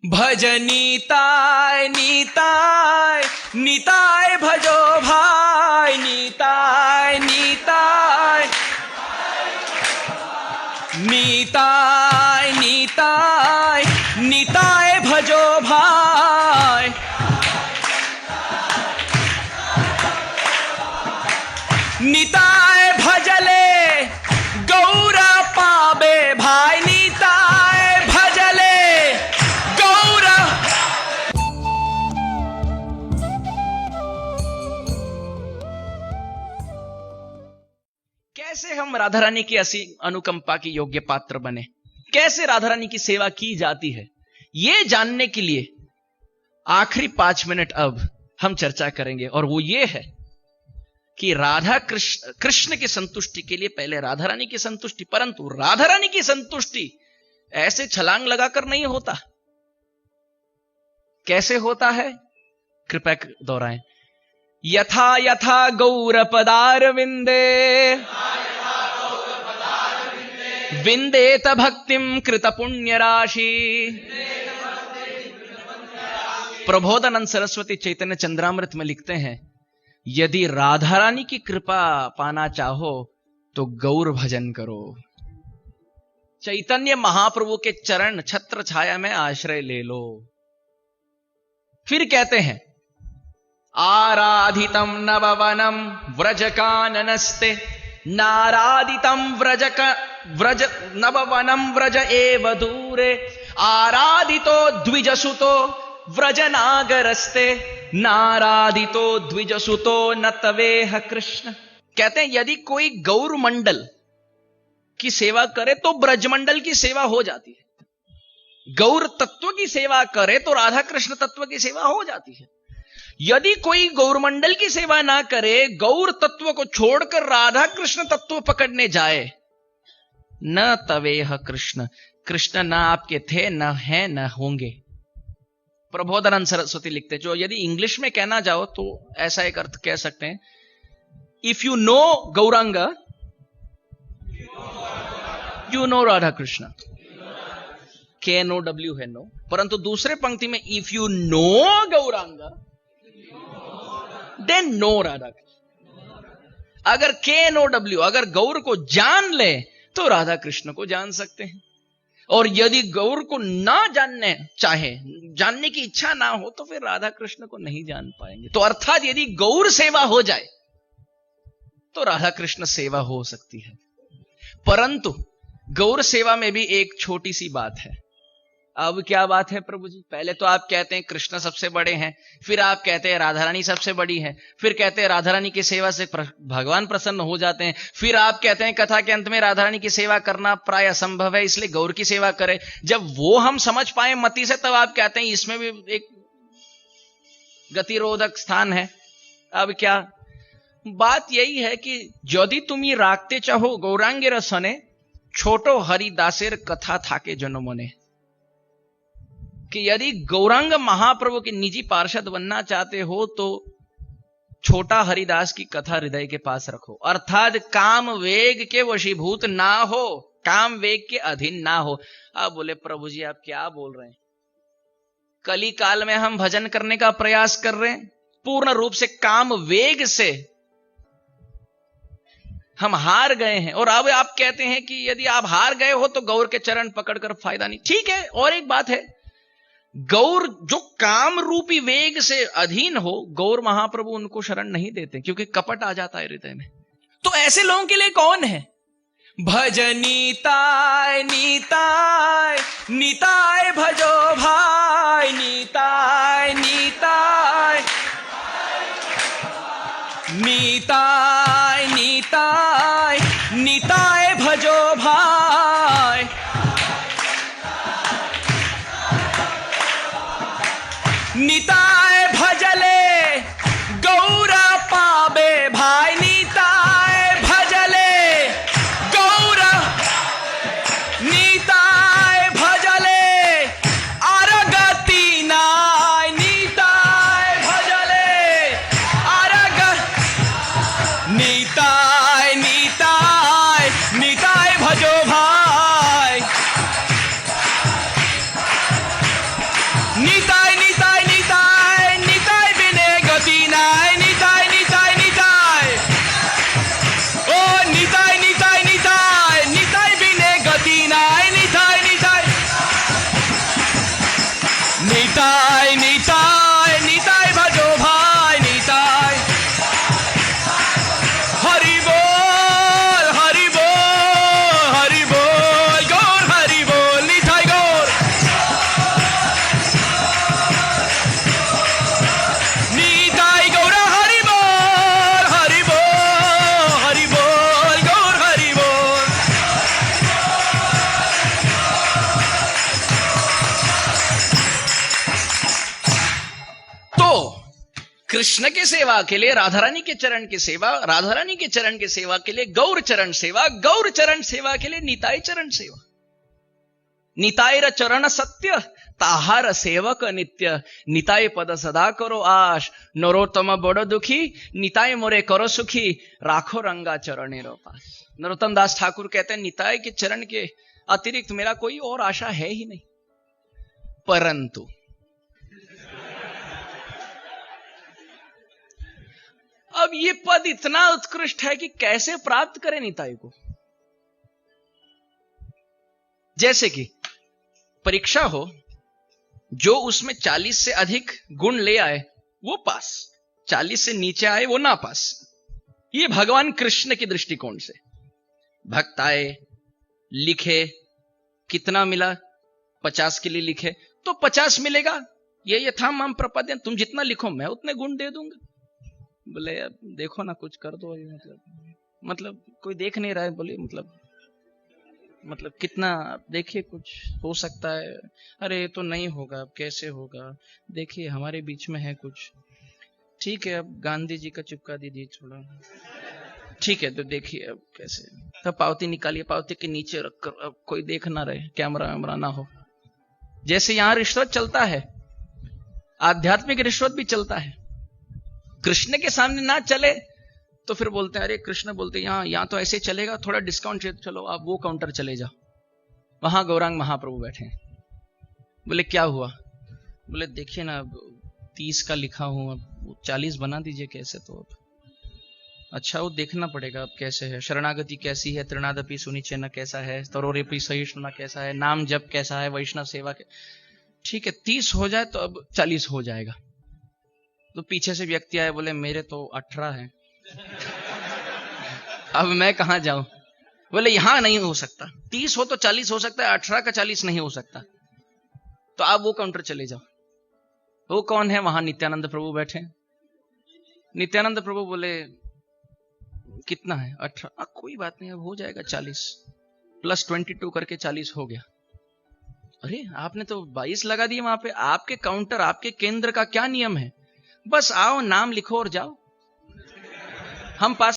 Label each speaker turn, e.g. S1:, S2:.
S1: भज नीताय नीताय नीताय भजो भाई नीताय नीताय नीताय नीताय नीताय भजो भाई नीताय भजले गौर पाबे भाई नीताय भजले गौर। कैसे हम राधा रानी की असीम अनुकंपा की योग्य पात्र बने, कैसे राधा रानी की सेवा की जाती है, यह जानने के लिए आखिरी 5 मिनट अब हम चर्चा करेंगे। और वो ये है कि राधा कृष्ण की संतुष्टि के लिए पहले राधा रानी की संतुष्टि, परंतु राधा रानी की संतुष्टि ऐसे छलांग लगाकर नहीं होता। कैसे होता है, कृपया दोहराएं। यथा यथा गौर पदार विंदे विंदेत भक्तिम कृत पुण्य राशि। प्रबोधानंद सरस्वती चैतन्य चंद्रामृत में लिखते हैं, यदि राधा रानी की कृपा पाना चाहो तो गौर भजन करो। चैतन्य महाप्रभु के चरण छत्र छाया में आश्रय ले लो। फिर कहते हैं, आराधितम नववनम व्रज काननस्ते नाराधितम व्रज नववनम व्रज एव दूरे आराधितो द्विजसुतो व्रज नागरस्ते नाराधितो द्विजसुतो न तवेह कृष्ण। कहते हैं यदि कोई गौर मंडल की सेवा करे तो ब्रजमंडल की सेवा हो जाती है, गौर तत्व की सेवा करे तो राधा कृष्ण तत्व की सेवा हो जाती है। यदि कोई गौरमंडल की सेवा ना करे, गौर तत्व को छोड़कर राधा कृष्ण तत्व पकड़ने जाए, न तवेह कृष्ण, कृष्ण न आपके थे, न है, न होंगे। प्रबोधानंद सरस्वती लिखते, जो यदि इंग्लिश में कहना जाओ तो ऐसा एक अर्थ कह सकते हैं, if you know Gaurang you know Radha Krishna. KNOW है नो, परंतु दूसरे पंक्ति में if you know Gaurang then know Radha Krishna. अगर KNOW अगर गौर को जान ले तो राधा कृष्ण को जान सकते हैं, और यदि गौर को ना जानने चाहे, जानने की इच्छा ना हो, तो फिर राधा कृष्ण को नहीं जान पाएंगे। तो अर्थात यदि गौर सेवा हो जाए तो राधा कृष्ण सेवा हो सकती है। परंतु गौर सेवा में भी एक छोटी सी बात है। अब क्या बात है प्रभु जी? पहले तो आप कहते हैं कृष्ण सबसे बड़े हैं, फिर आप कहते हैं राधा रानी सबसे बड़ी है, फिर कहते हैं राधा रानी की सेवा से भगवान प्रसन्न हो जाते हैं, फिर आप कहते हैं कथा के अंत में राधा रानी की सेवा करना प्राय असंभव है, इसलिए गौर की सेवा करें। जब वो हम समझ पाए मति से, तब आप कहते हैं इसमें भी एक गतिरोधक स्थान है। अब क्या बात यही है कि यदि तुम्ही राखते चाहो गौरांगे रसने छोटो हरिदासेर कथा थाके जनमने, कि यदि गौरांग महाप्रभु के निजी पार्षद बनना चाहते हो तो छोटा हरिदास की कथा हृदय के पास रखो। अर्थात काम वेग के वशीभूत ना हो, काम वेग के अधीन ना हो। आप बोले प्रभु जी आप क्या बोल रहे हैं? कली काल में हम भजन करने का प्रयास कर रहे हैं, पूर्ण रूप से काम वेग से हम हार गए हैं, और अब आप कहते हैं कि यदि आप हार गए हो तो गौर के चरण पकड़कर फायदा नहीं। ठीक है, और एक बात है, गौर जो काम रूपी वेग से अधीन हो, गौर महाप्रभु उनको शरण नहीं देते, क्योंकि कपट आ जाता है हृदय में। तो ऐसे लोगों के लिए कौन है? भज नीताय नीताय नीताय भजो भाई नीताय नीताय नीताय नीताय नीताय भजो भाई नीताय भजले गौर पाबे भाई नीताय भजले गौर नीताय भजले अरगति नाय नीताय भजले अरग नीताय नीताय नीताय भजो भाई निताय निताय निताय निताय बिने गति नाय निताय निताय निताय ओ निताय निताय निताय निताय बिने गति नाय निताय निताय निताय निताय निताय भजो भाई निताय हरि बोल हरि बोल हरि बोल गौर हरि बोल निताय गौर निताय गौर हरि बोल गौर हरि बोल। तो कृष्ण के सेवा के लिए राधा रानी के चरण की सेवा, राधा रानी के चरण की सेवा के लिए गौर चरण सेवा, गौर चरण सेवा के लिए निताय चरण सेवा। नितायर चरण सत्य ताहार सेवक नित्य, निताय पद सदा करो आश, नरोत्तम बड़ दुखी निताय मोरे करो सुखी, राखो रंगा चरणेरो पास। नरोत्तम दास ठाकुर कहते हैं निताय के चरण के अतिरिक्त मेरा कोई और आशा है ही नहीं। परंतु अब ये पद इतना उत्कृष्ट है कि कैसे प्राप्त करें निताय को। जैसे कि परीक्षा हो, जो उसमें 40 से अधिक गुण ले आए वो पास, 40 से नीचे आए वो ना पास। ये भगवान कृष्ण के दृष्टिकोण से। भक्त आए, लिखे, कितना मिला, 50 के लिए लिखे तो 50 मिलेगा, ये यथा माम प्रपद्यन, तुम जितना लिखो मैं उतने गुण दे दूंगा। बोले अब देखो ना कुछ कर दो, मतलब कोई देख नहीं रहा है, बोले मतलब कितना देखिए कुछ हो सकता है। अरे तो नहीं होगा, अब कैसे होगा, देखिए हमारे बीच में है कुछ, ठीक है अब गांधी जी का चिपका दीजिए थोड़ा, ठीक है तो देखिए अब कैसे। तब पावती निकालिए, पावती के नीचे रखकर, अब कोई देख ना रहे, कैमरा वैमरा ना हो। जैसे यहां रिश्वत चलता है, आध्यात्मिक रिश्वत भी चलता है। कृष्ण के सामने ना चले तो फिर बोलते हैं, अरे कृष्ण बोलते हैं यहां तो ऐसे चलेगा, थोड़ा डिस्काउंट, चलो आप वो काउंटर चले जाओ, वहां गौरांग महाप्रभु बैठे हैं। बोले क्या हुआ? बोले देखिए ना 30 का लिखा हूं, अब 40 बना दीजिए कैसे। तो अब अच्छा वो देखना पड़ेगा अब कैसे है, शरणागति कैसी है, त्रिनादपि सुनिचेन कैसा है, तरोरेपि सहिष्णुना कैसा है, नाम जप कैसा है, वैष्णव सेवा ठीक है 30 हो जाए तो अब 40 हो जाएगा। तो पीछे से व्यक्ति आए, बोले मेरे तो 18 है अब मैं कहां जाऊं। बोले यहां नहीं हो सकता, 30 हो तो 40 हो सकता है, 18 का 40 नहीं हो सकता, तो आप वो काउंटर चले जाओ। वो कौन है? वहां नित्यानंद प्रभु बैठे। नित्यानंद प्रभु बोले कितना है? 18। कोई बात नहीं, अब हो जाएगा 40 प्लस 22 करके 40 हो गया। अरे आपने तो 22 लगा दिए वहां पे। आपके काउंटर, आपके केंद्र का क्या नियम है? बस आओ, नाम लिखो और जाओ, हम पास